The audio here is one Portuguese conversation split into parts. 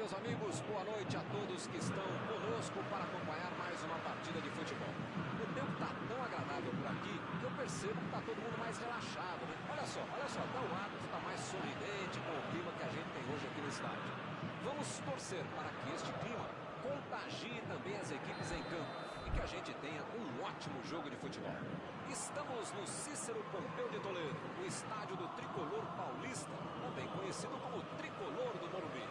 meus amigos, boa noite a todos que estão conosco para acompanhar mais uma partida de futebol. O tempo está tão agradável por aqui que eu percebo que está todo mundo mais relaxado, né? Olha só, até o árbitro está mais sorridente com o clima que a gente tem hoje aqui no estádio. Vamos torcer para que este clima contagie também as equipes em campo e que a gente tenha um ótimo jogo de futebol. Estamos no Cícero Pompeu de Toledo, o estádio do Tricolor Paulista, também conhecido como Tricolor do Morumbi.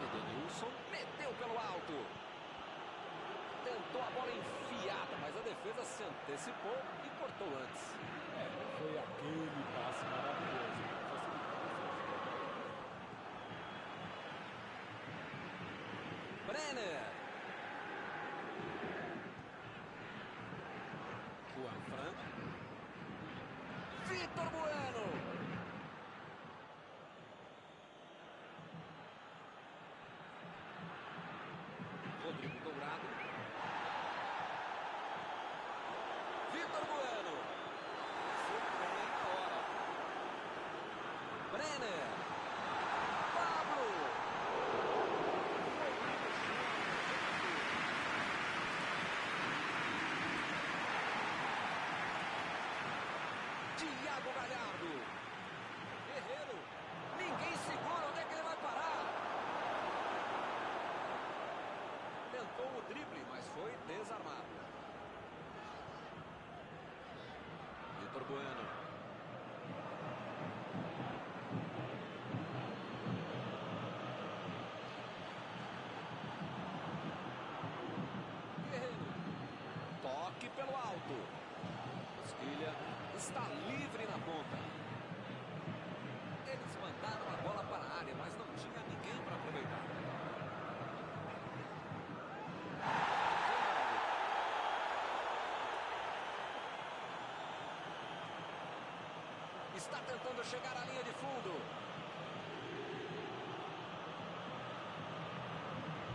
Edenilson meteu pelo alto. Tentou a bola enfiada, mas a defesa se antecipou e cortou antes. Foi aquele passe maravilhoso. Brenner. Juan Fran. Vitor Bueno. Rodrigo Dourado. Vitor Bueno. Bem na hora. Brenner. Pablo. Thiago Galhardo. Guerreiro. Ninguém segura. Onde é que ele vai parar? Tentou o drible, mas foi desarmado. Vitor Bueno. Guerreiro. Toque pelo alto. Esquilha está livre na ponta. Eles mandaram a bola para a área, mas não tinha ninguém para aproveitar. Está tentando chegar à linha de fundo.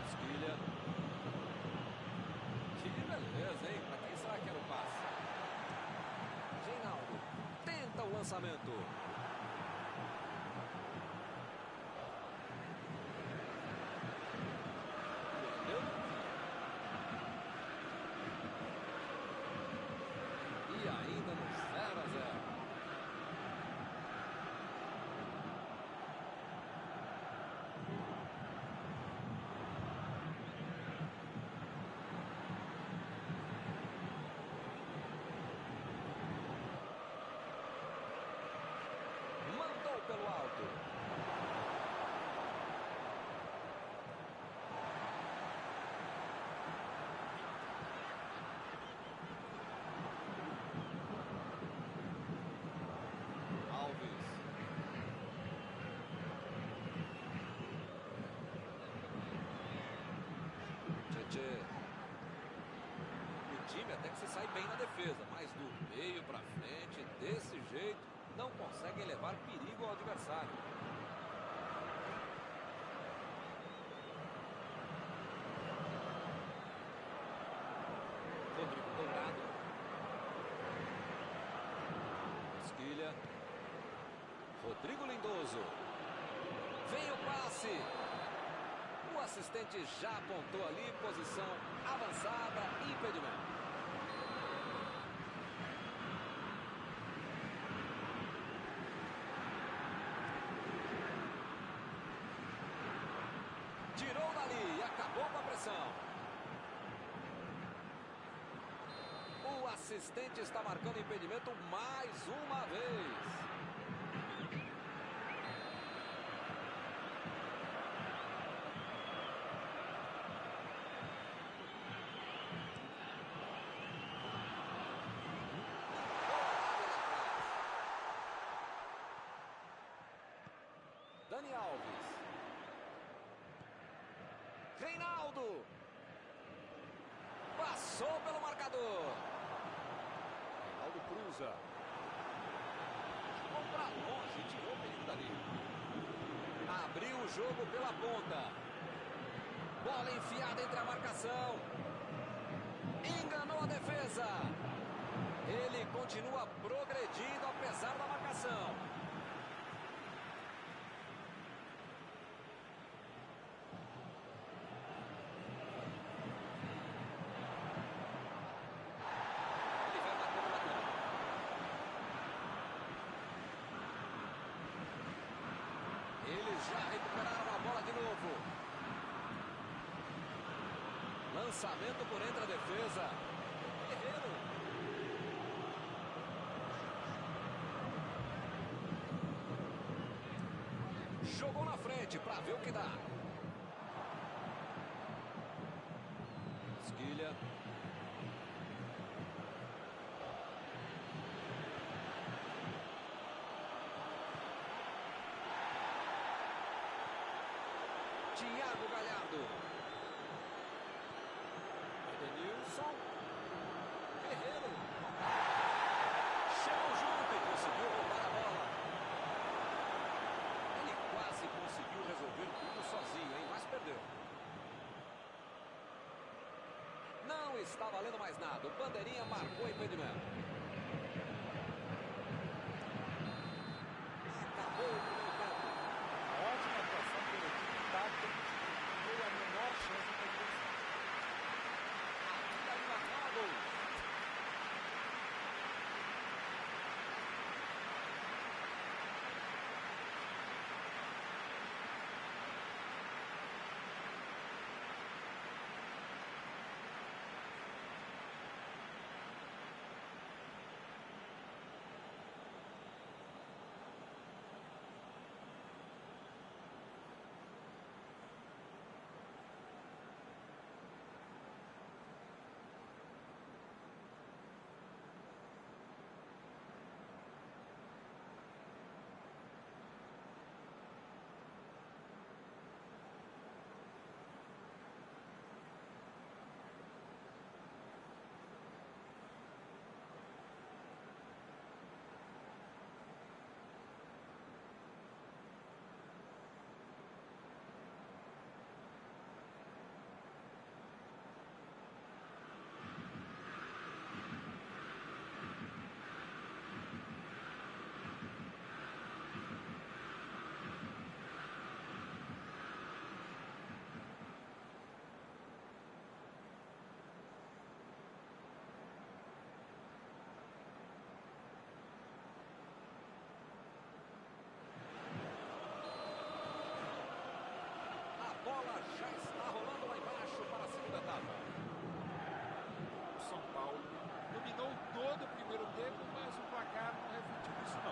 Esquilha. Que beleza, hein? Para quem será que era o passe? Reinaldo tenta o lançamento. E ainda no 0-0. Mandou pelo alto. Alves. Tchê. O time até que se sai bem na defesa, mas do meio para frente, desse jeito, não conseguem levar perigo ao adversário. Rodrigo Lindoso. Vem o passe. O assistente já apontou ali, posição avançada, impedimento. Tirou dali e acabou com a pressão. O assistente está marcando impedimento mais uma vez. Dani Alves. Reinaldo. Passou pelo marcador. Reinaldo cruza. Jogou para longe, tirou o perigo dali. Abriu o jogo pela ponta. Bola enfiada entre a marcação. Enganou a defesa. Ele continua progredindo apesar da marcação. Eles já recuperaram a bola de novo. Lançamento por entre a defesa. Guerreiro. Jogou na frente para ver o que dá. Esquilha. Thiago Galhardo. Edenilson. Guerreiro. Chegou junto e conseguiu roubar a bola. Ele quase conseguiu resolver tudo sozinho, hein? Mas perdeu. Não está valendo mais nada. O bandeirinha marcou o impedimento. Acabou o primeiro tempo. Ótima atuação pela equipe tática, que deu a menor chance de adversário. Ainda não há gol. Bola já está rolando lá embaixo para a segunda etapa. O São Paulo dominou todo o primeiro tempo, mas o placar não refletiu isso não.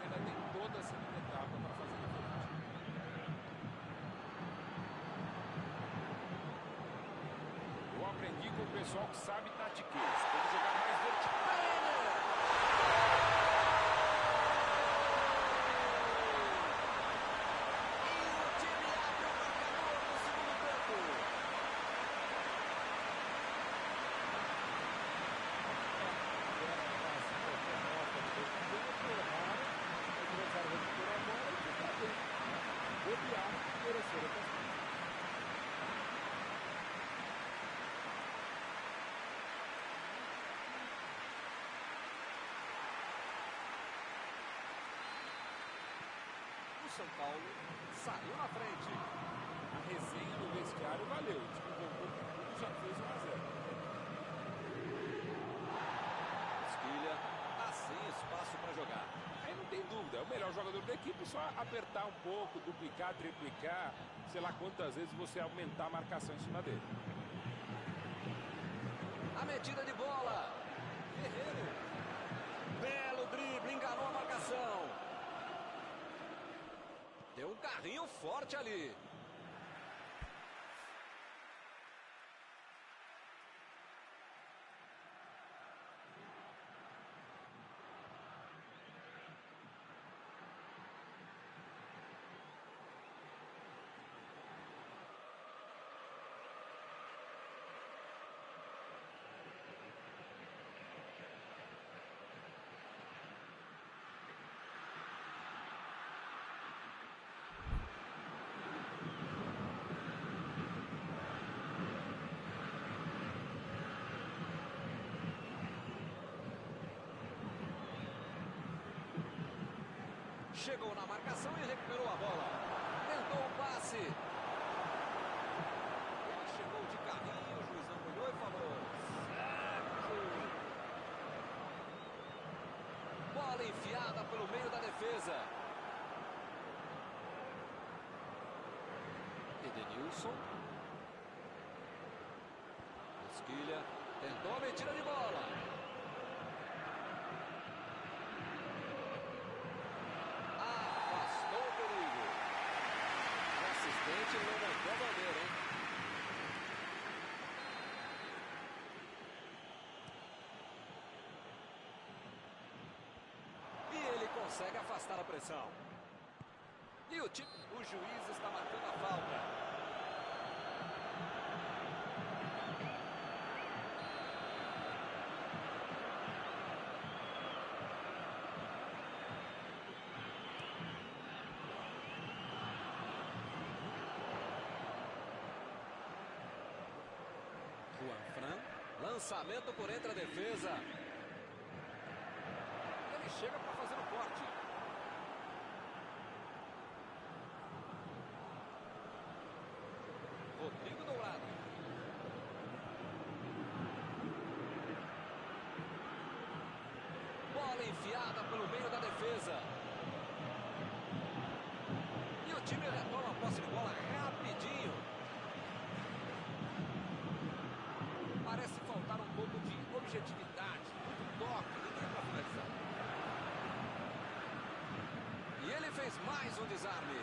Mas ainda tem toda a segunda etapa para fazer diferente. Eu aprendi com o pessoal que sabe tatiquez. Tem que jogar mais vertical. São Paulo saiu na frente. A resenha do vestiário valeu. O time voltou com tudo, já fez 1 a 0. Esquilha, tá sem espaço para jogar. Aí não tem dúvida, é o melhor jogador da equipe, só apertar um pouco, duplicar, triplicar, sei lá quantas vezes você aumentar a marcação em cima dele. A metida de bola. Guerreiro. Belo drible, enganou a marcação. Deu um carrinho forte ali. Chegou na marcação e recuperou a bola. Tentou o passe. Ele chegou de carrinho, o juizão olhou e falou: certo. Bola enfiada pelo meio da defesa. Edenilson. Esquilha. Tentou a metida de bola. Ele levantou a bandeira, hein? E ele consegue afastar a pressão. E o juiz está marcando a falta. Lançamento por entre a defesa. Ele chega para fazer o corte. Rodrigo Dourado. Bola enfiada pelo meio da defesa. E o time retoma a posse de bola rapidinho. Parece faltar um pouco de objetividade, muito toque, ninguém para finalizar. E ele fez mais um desarme.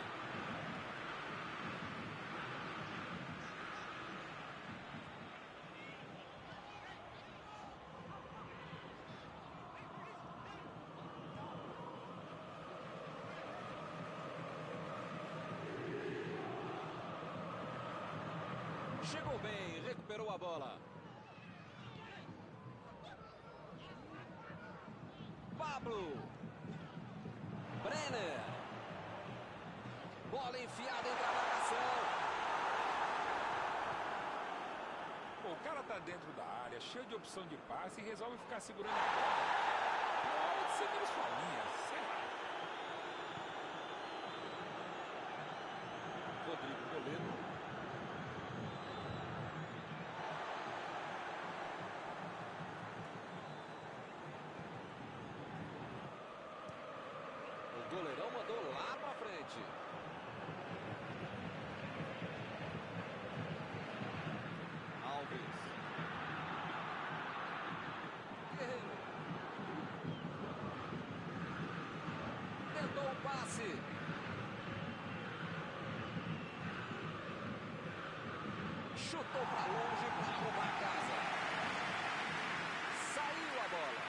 Chegou bem, recuperou a bola. Pablo. Brenner. Bola enfiada entre a marcação. Pô, o cara tá dentro da área, cheio de opção de passe e resolve ficar segurando a bola. Na hora de seguir sua linha, sei lá. Rodrigo Goleiro. O goleirão mandou lá pra frente. Alves. Guerreiro. Tentou o passe. Chutou pra longe para arrumar a casa. Saiu a bola.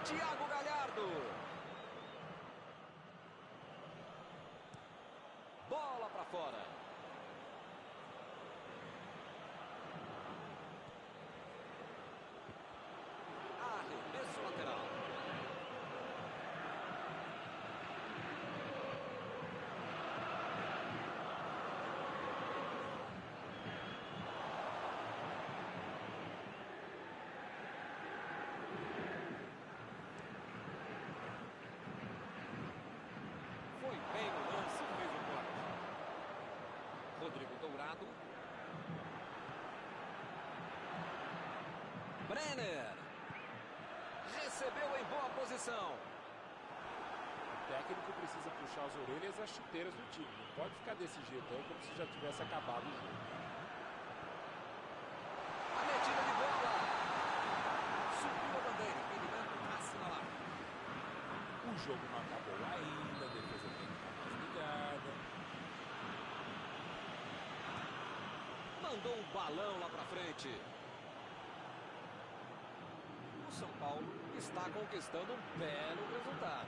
Thiago Galhardo. Bola para fora. Arremesso lateral. Brenner. Recebeu em boa posição. O técnico precisa puxar as orelhas e as chuteiras do time. Não pode ficar desse jeito aí como se já tivesse acabado o jogo. A metida de bola. Subiu a bandeira. Impedimento assinalado. O jogo não acabou ainda. A defesa tem que estar mais ligada. Mandou um balão lá pra frente. O São Paulo está conquistando um belo resultado.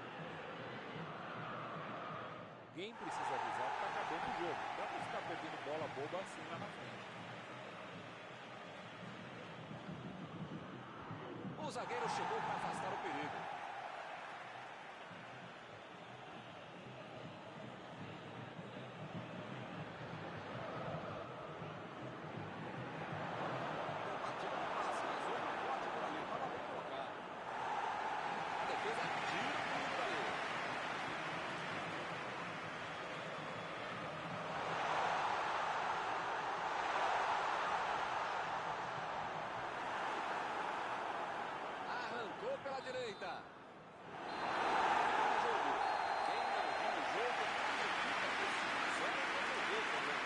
Alguém precisa avisar que está acabando o jogo. Não dá para ficar perdendo bola boba assim lá na frente. O zagueiro chegou para afastar o perigo. Tentativa de passe, mas outro bote por ali. Estava bem colocado. A defesa tira tudo por ali. Arrancou pela direita. Quem não viu o jogo, acredita que esse 1-0 resolveu o problema.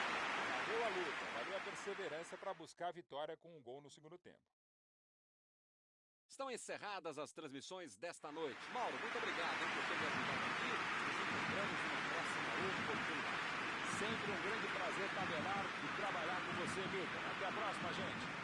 Valeu a luta, valeu a perseverança para buscar a vitória com um gol no segundo tempo. Estão encerradas as transmissões desta noite. Mauro, muito obrigado por ter me ajudado aqui. Nos encontramos numa próxima oportunidade. Sempre um grande prazer tabelar e trabalhar com você, Milton. Até a próxima, gente.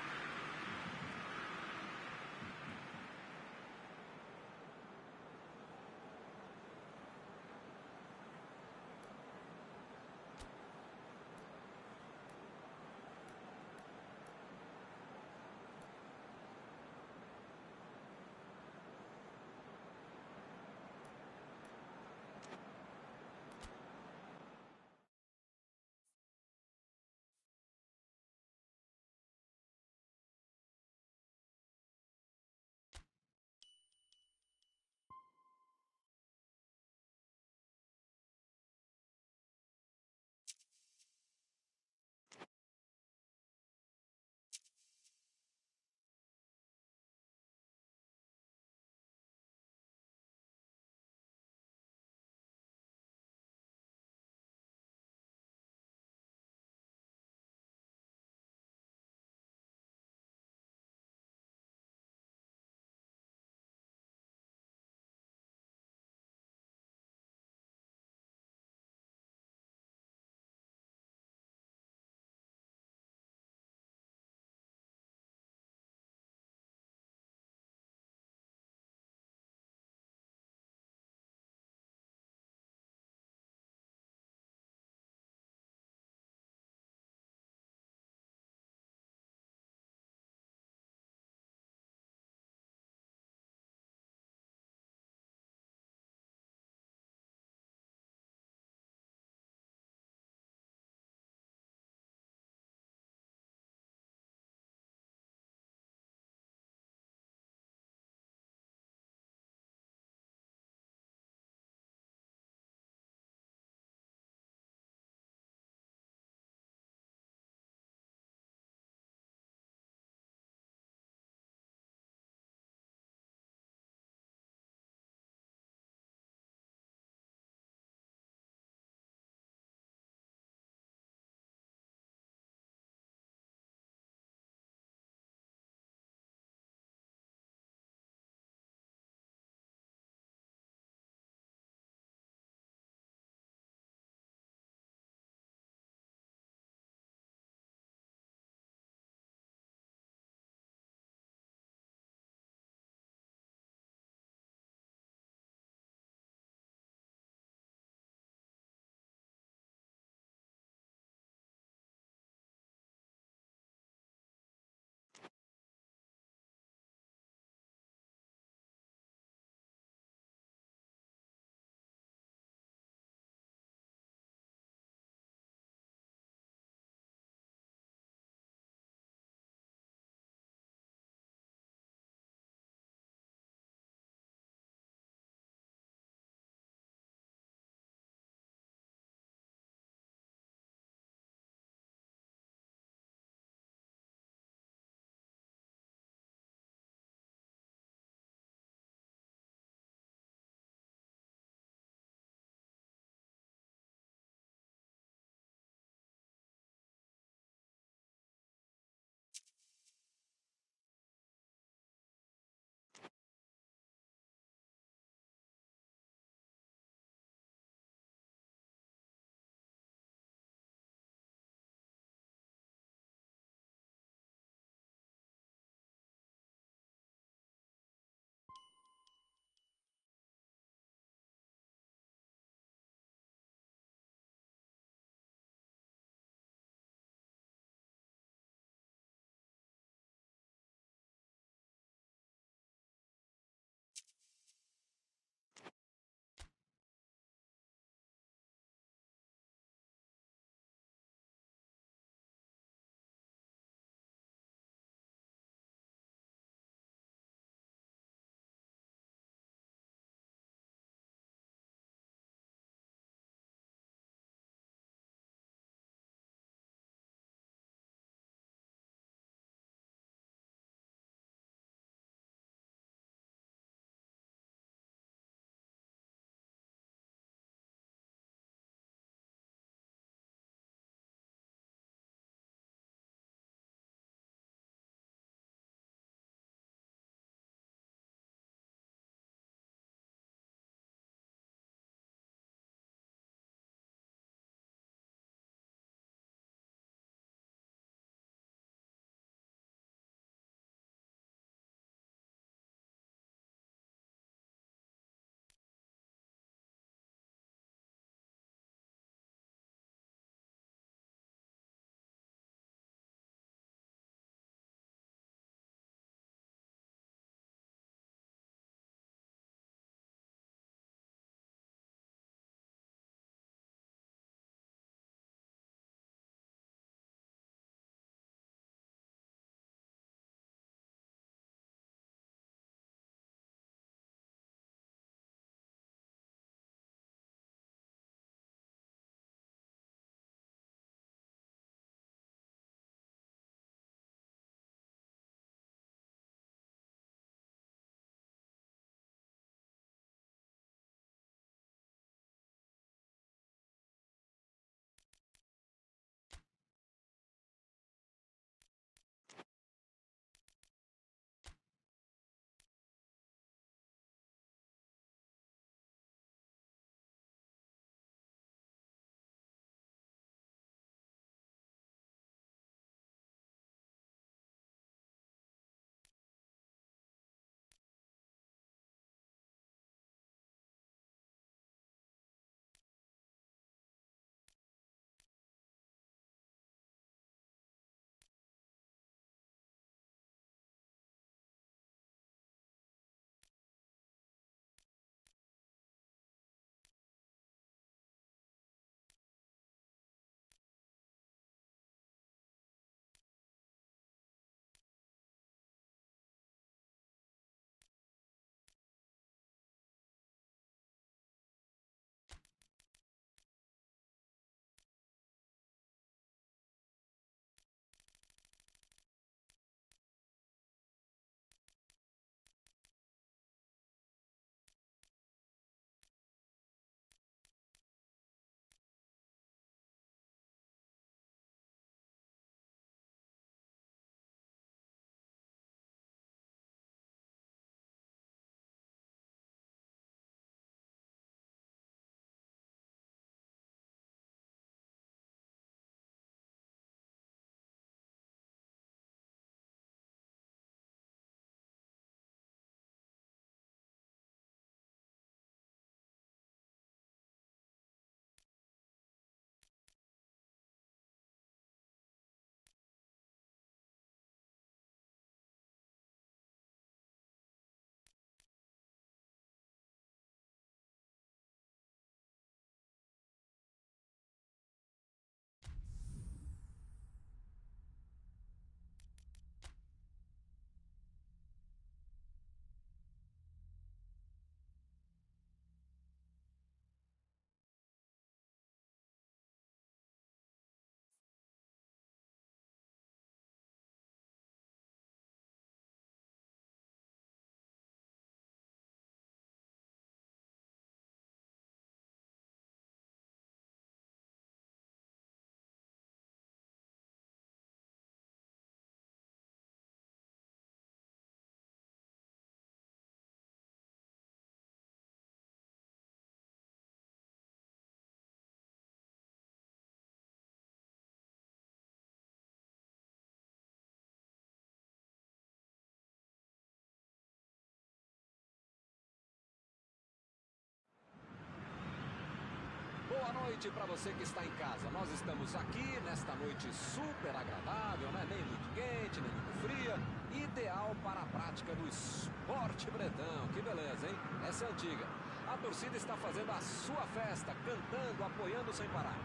Boa noite para você que está em casa. Nós estamos aqui nesta noite super agradável, né? Nem muito quente, nem muito fria. Ideal para a prática do esporte bretão. Que beleza, hein? Essa é antiga. A torcida está fazendo a sua festa, cantando, apoiando sem parar.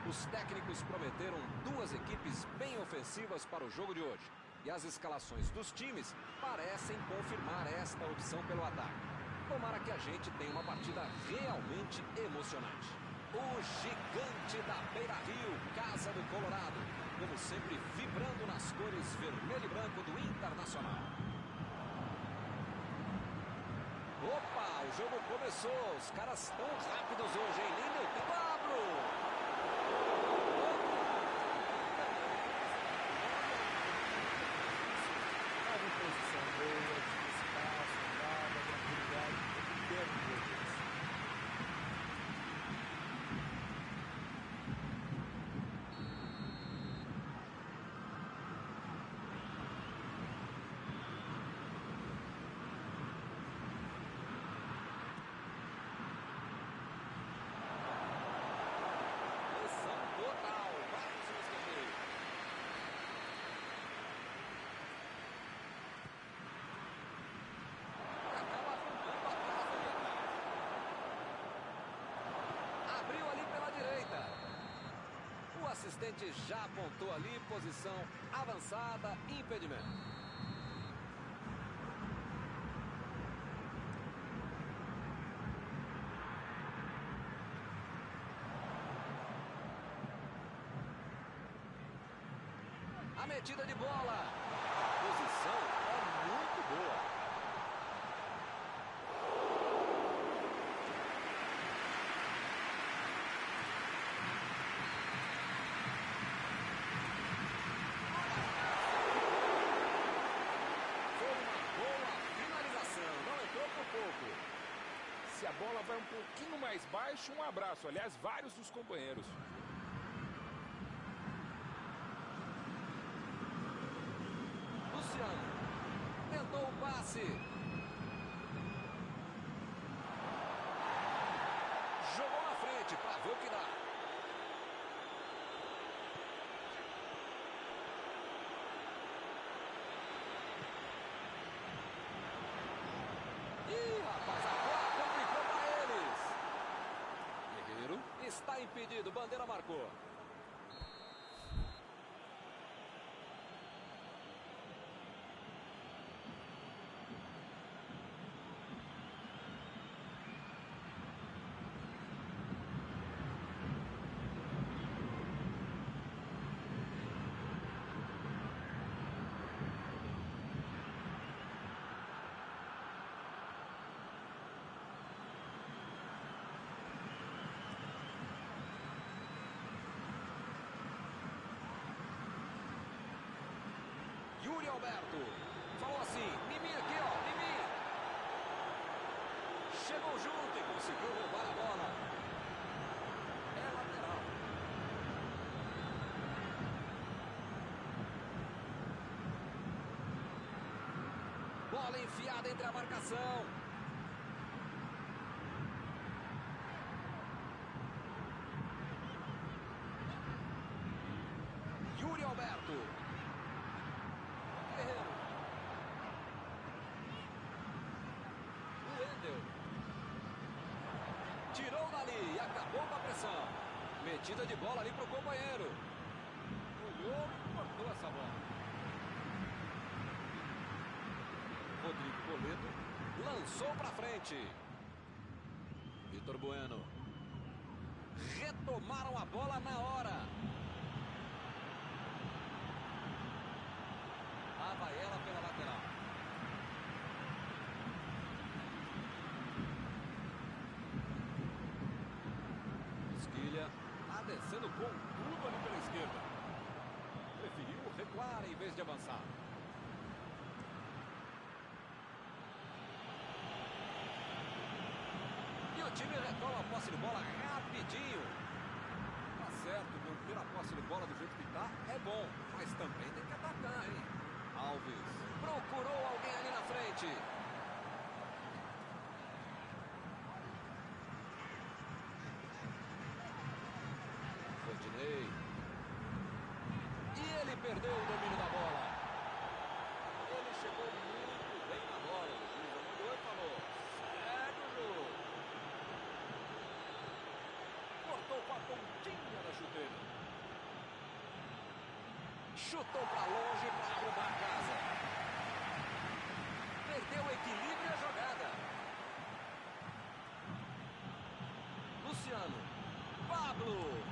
Os técnicos prometeram duas equipes bem ofensivas para o jogo de hoje. E as escalações dos times parecem confirmar esta opção pelo ataque. Tomara que a gente tenha uma partida realmente emocionante. O gigante da Beira-Rio, Casa do Colorado, como sempre vibrando nas cores vermelho e branco do Internacional. Opa, o jogo começou, os caras estão rápidos hoje, hein? Nem deu tempo, Pablo! Posição boa, espaço, vaga, tranquilidade, interno do jogo. O assistente já apontou ali, posição avançada, impedimento. A metida de bola. A posição é muito boa. Se a bola vai um pouquinho mais baixo, um abraço. Aliás, vários dos companheiros. Luciano tentou o passe. Jogou na frente para ver o que dá. Ih, rapaz, agora complicou para eles. Guerreiro está impedido, bandeira marcou. Yuri Alberto falou assim: Mimi aqui, ó, Mimi. Chegou junto e conseguiu roubar a bola. É lateral. Bola enfiada entre a marcação. Yuri Alberto. Tirou dali e acabou com a pressão. Metida de bola ali pro companheiro. Olhou e cortou essa bola. Rodrigo Poledo lançou pra frente. Vitor Bueno. Retomaram a bola na hora. Lá vai ela pela lateral. Esquilha tá descendo com tudo ali pela esquerda. Preferiu recuar em vez de avançar. E o time retoma a posse de bola rapidinho. Tá certo, manter a posse de bola do jeito que tá é bom, mas também tem que atacar, hein? Alves procurou alguém ali na frente. perdeu o domínio da bola. Ele chegou muito bem na bola. O juiz olhou e falou: segue o jogo. Cortou com a pontinha da chuteira. Chutou para longe para arrumar a casa. Perdeu o equilíbrio e a jogada. Luciano. Pablo.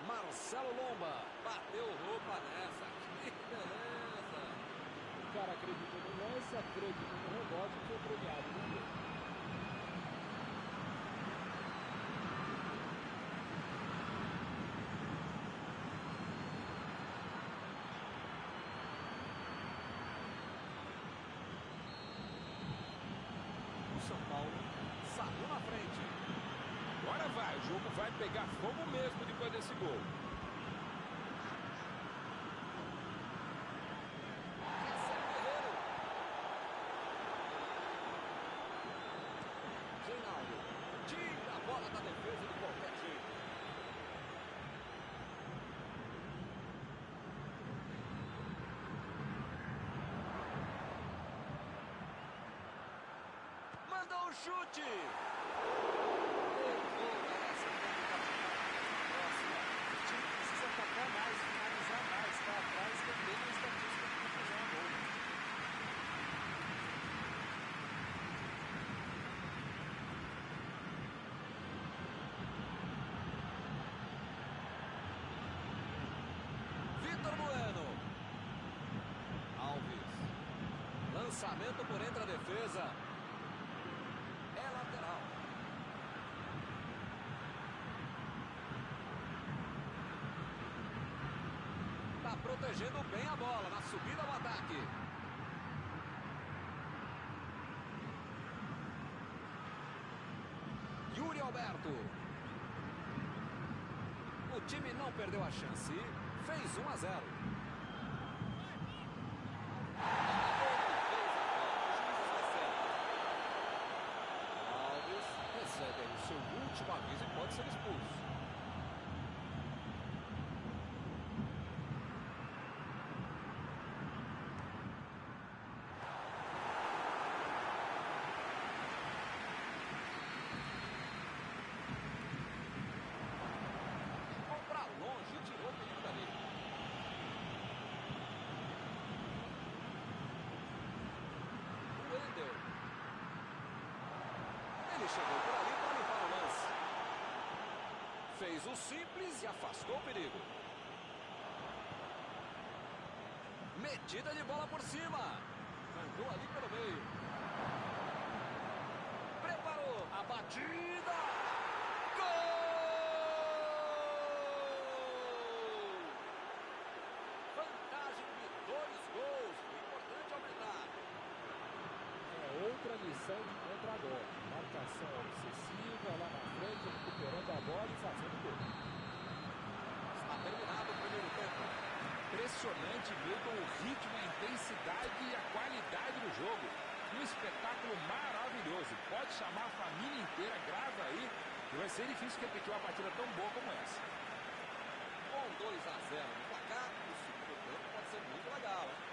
Marcelo Lomba bateu roupa nessa. Que beleza! O cara acreditou no lance, acreditou no rebote e foi premiado no gol. O São Paulo saiu na frente. Agora vai, o jogo vai pegar fogo mesmo depois desse gol. Reinaldo tira a bola da defesa de qualquer jeito. Mandou um chute. Vitor Bueno. Alves. Lançamento por entre a defesa. É lateral. Tá protegendo bem a bola na subida ao ataque. Yuri Alberto. O time não perdeu a chance. Fez 1-0. Alves recebe aí o seu último aviso e pode ser expulso. Ele chegou por ali para limpar o lance. Fez o simples e afastou o perigo. Metida de bola por cima. Mandou ali pelo meio. Preparou a batida. Gol! Vantagem de 2 gols. O importante é aumentar. É outra lição de contra-golpe. Marcação obsessiva lá na frente, recuperando a bola e fazendo gol. Está terminado o primeiro tempo. Impressionante mesmo o ritmo, a intensidade e a qualidade do jogo. Um espetáculo maravilhoso. Pode chamar a família inteira, grava aí, e vai ser difícil repetir uma partida tão boa como essa. Com 2-0 no placar, o segundo tempo pode ser muito legal, hein?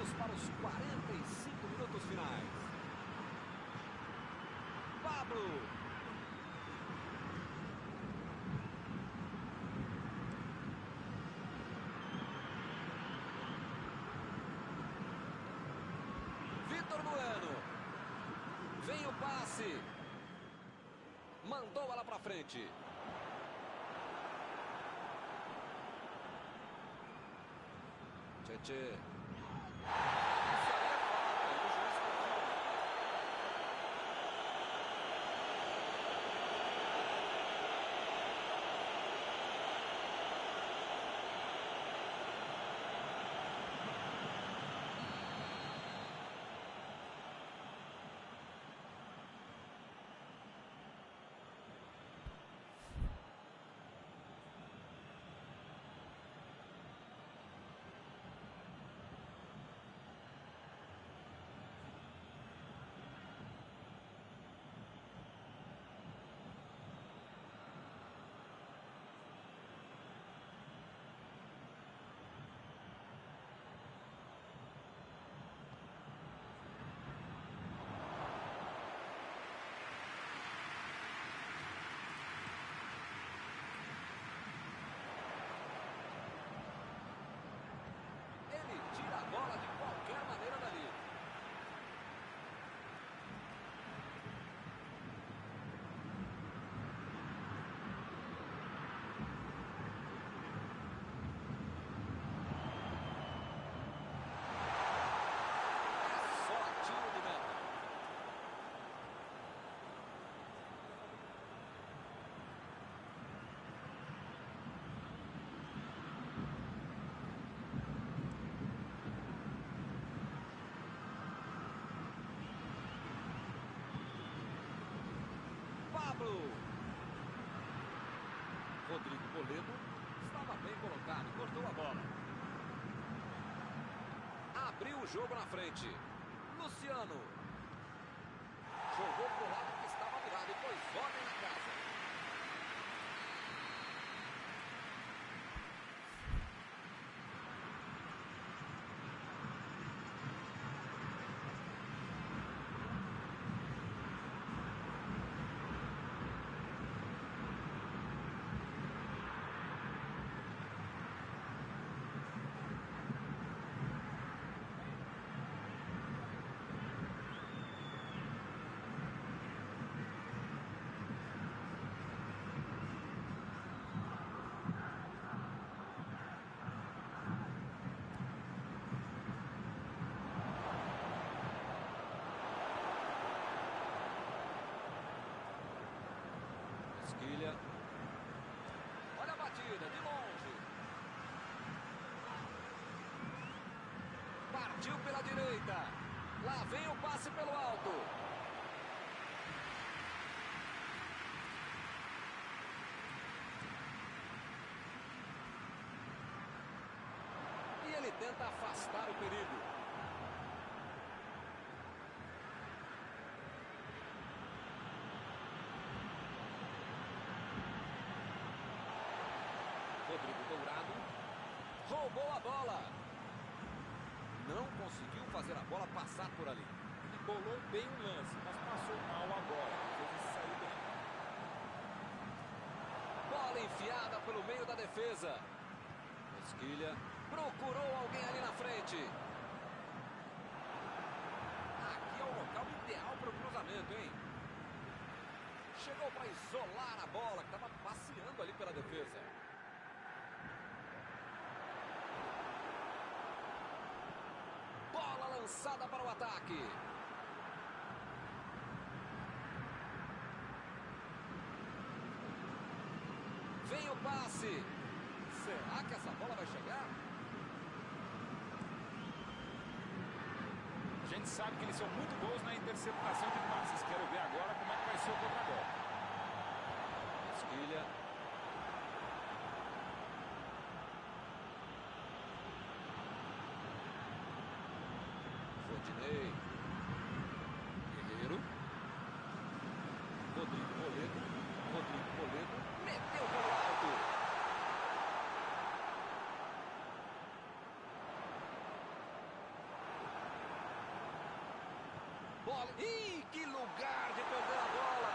Vamos para os 45 minutos finais. Pablo. Vitor Bueno. Vem o passe. Mandou ela para frente. Tchê. Tira a bola de qualquer maneira dali. É só tiro de meta. Pablo. Rodrigo Toledo estava bem colocado, cortou a bola. Abriu o jogo na frente. Luciano. Jogou pro lado que estava virado e pôs ordem na casa. Esquilha. Olha a batida de longe. Partiu pela direita. Lá vem o passe pelo alto. E ele tenta afastar o perigo. Rodrigo Dourado roubou a bola. Não conseguiu fazer a bola passar por ali. E bolou bem o lance, mas passou mal agora. Fez sair bem. Bola enfiada pelo meio da defesa. Esquilha procurou alguém ali na frente. Aqui é o local ideal para o cruzamento, hein? Chegou para isolar a bola que estava passeando ali pela defesa. Bola lançada para o ataque. Vem o passe. Será que essa bola vai chegar? A gente sabe que eles são muito bons na interceptação de passes. Quero ver agora como é que vai ser o contragolpe. Esquilha. Rodinei. Guerreiro. Rodrigo Toledo. Meteu pelo alto. bola. Ih, que lugar de perder a bola.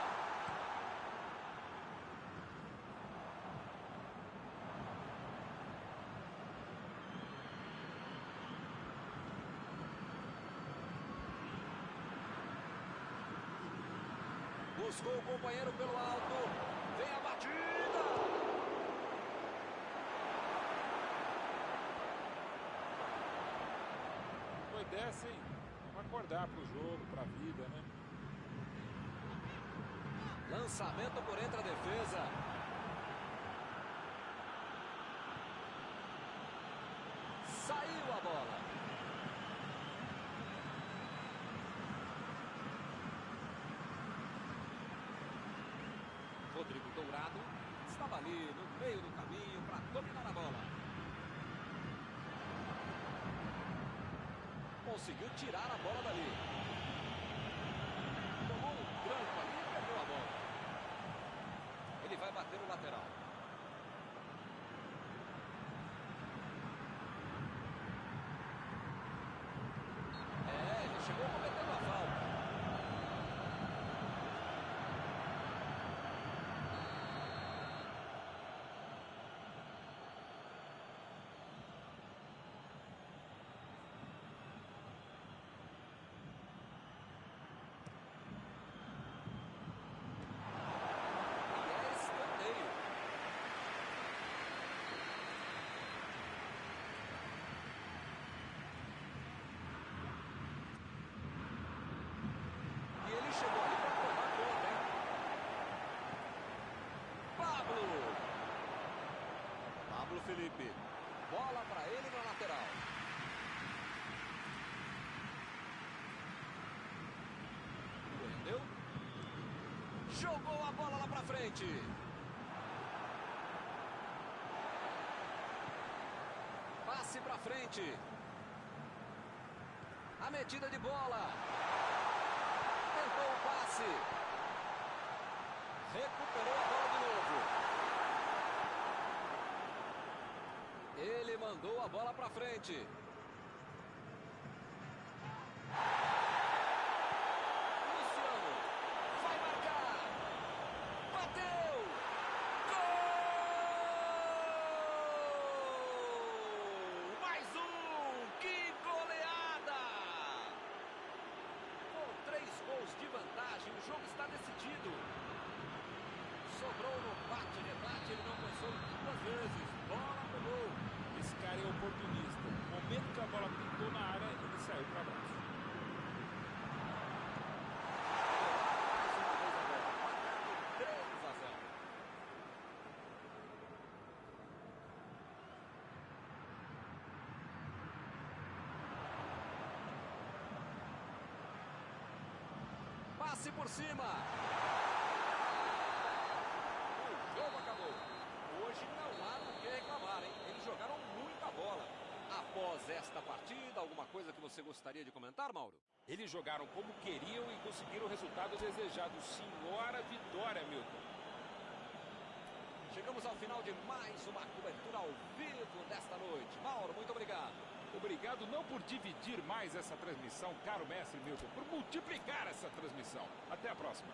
Buscou o companheiro pelo alto. Vem a batida. Foi dessa, hein? Vamos acordar pro jogo, pra vida, né? Lançamento por entre a defesa. Saiu a bola. Rodrigo Dourado estava ali no meio do caminho para dominar a bola. Conseguiu tirar a bola dali. Tomou um tranco ali e perdeu a bola. Ele vai bater no lateral. Ele chegou cometendo a falta. Chegou ali para tomar conta, hein? Pablo Felipe. Bola para ele na lateral. Entendeu? Jogou a bola lá para frente. Passe para frente. A metida de bola. Tentou o passe. Recuperou a bola de novo. Ele mandou a bola para frente. Luciano vai marcar. Bateu. Gol! Mais um. Que goleada! Com 3 gols de vantagem, o jogo está decidido. Sobrou no bate-rebate, ele não pensou 2 vezes. Bola pro gol. Esse cara é oportunista. No momento que a bola pintou na área, ele saiu para baixo. Mais uma vez a bola. Marcado 3-0. Passe por cima. O jogo acabou. Hoje não há do que reclamar, hein? Eles jogaram muita bola. Após esta partida, alguma coisa que você gostaria de comentar, Mauro? Eles jogaram como queriam e conseguiram o resultado desejado. Senhora vitória, Milton. Chegamos ao final de mais uma cobertura ao vivo desta noite. Mauro, muito obrigado. Obrigado não por dividir mais essa transmissão, caro mestre Milton, por multiplicar essa transmissão. Até a próxima.